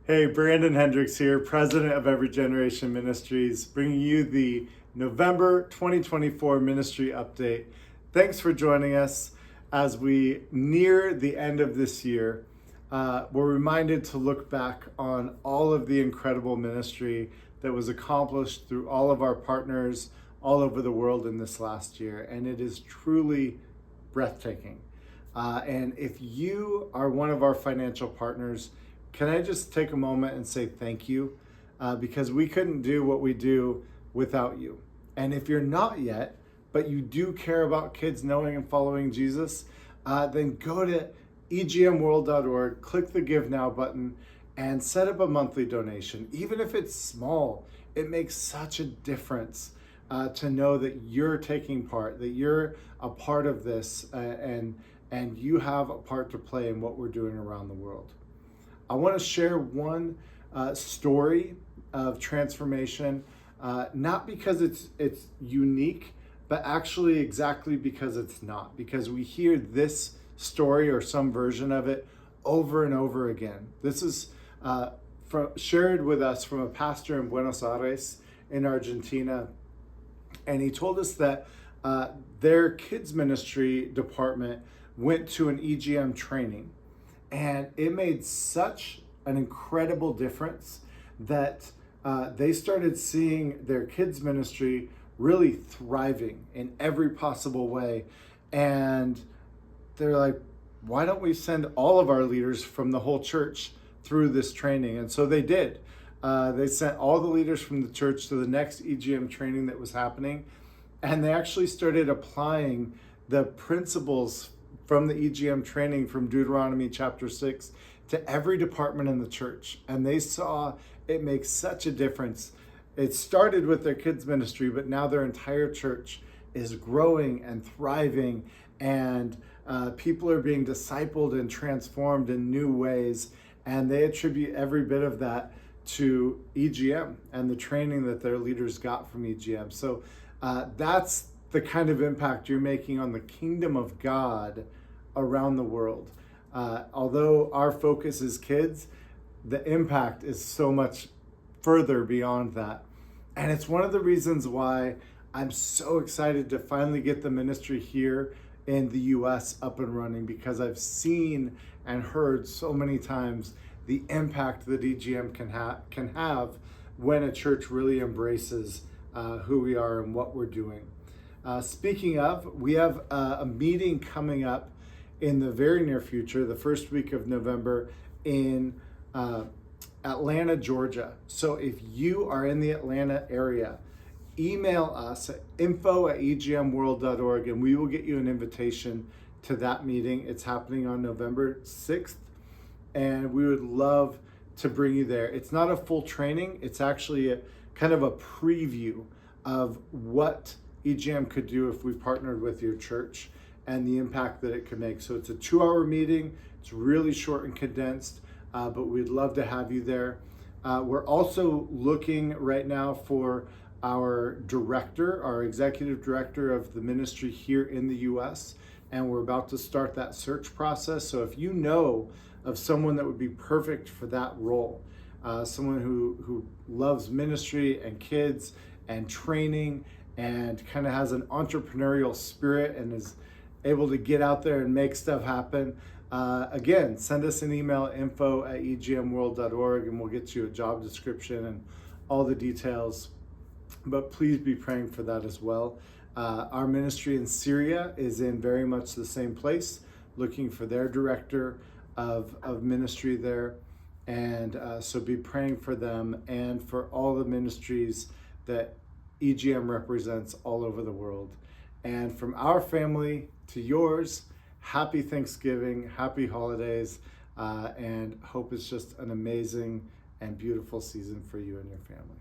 Hey, Brandon Hendricks here, president of Every Generation Ministries, bringing you the November 2024 ministry update. Thanks for joining us as we near the end of this year. We're reminded to look back on all of the incredible ministry that was accomplished through all of our partners all over the world in this last year, and it is truly breathtaking. And if you are one of our financial partners, can I just take a moment and say thank you? Because we couldn't do what we do without you. And if you're not yet, but you do care about kids knowing and following Jesus, then go to EGMWorld.org, click the Give Now button, and set up a monthly donation. Even if it's small, it makes such a difference to know that you're taking part, that you're a part of this, and you have a part to play in what we're doing around the world. I want to share one story of transformation, not because it's unique, but actually exactly because it's not. Because we hear this story or some version of it over and over again. This is shared with us from a pastor in Buenos Aires in Argentina, and he told us that their kids ministry department went to an EGM training. And it made such an incredible difference that they started seeing their kids ministry really thriving in every possible way. And they're like, why don't we send all of our leaders from the whole church through this training? And so they did. They sent all the leaders from the church to the next EGM training that was happening. And they actually started applying the principles from the EGM training from Deuteronomy chapter 6 to every department in the church. And they saw it makes such a difference. It started with their kids ministry, but now their entire church is growing and thriving, and people are being discipled and transformed in new ways. And they attribute every bit of that to EGM and the training that their leaders got from EGM. So that's the kind of impact you're making on the kingdom of God around the world. Although our focus is kids, the impact is so much further beyond that. And it's one of the reasons why I'm so excited to finally get the ministry here in the U.S. up and running, because I've seen and heard so many times the impact that EGM can have when a church really embraces who we are and what we're doing. Speaking of, we have a meeting coming up in the very near future, the first week of November in Atlanta, Georgia. So if you are in the Atlanta area, email us at info@egmworld.org and we will get you an invitation to that meeting. It's happening on November 6th, and we would love to bring you there. It's not a full training. It's actually a kind of a preview of what EGM could do if we partnered with your church and the impact that it could make. So it's a 2-hour meeting. It's really short and condensed, but we'd love to have you there. We're also looking right now for our director, our executive director of the ministry here in the U.S., and we're about to start that search process. So if you know of someone that would be perfect for that role, someone who loves ministry and kids and training and kind of has an entrepreneurial spirit and is able to get out there and make stuff happen, again, send us an email, info@egmworld.org, and we'll get you a job description and all the details. But please be praying for that as well. Our ministry in Syria is in very much the same place, looking for their director of ministry there. And so be praying for them and for all the ministries that EGM represents all over the world. And from our family to yours, happy Thanksgiving, happy holidays, and hope it's just an amazing and beautiful season for you and your family.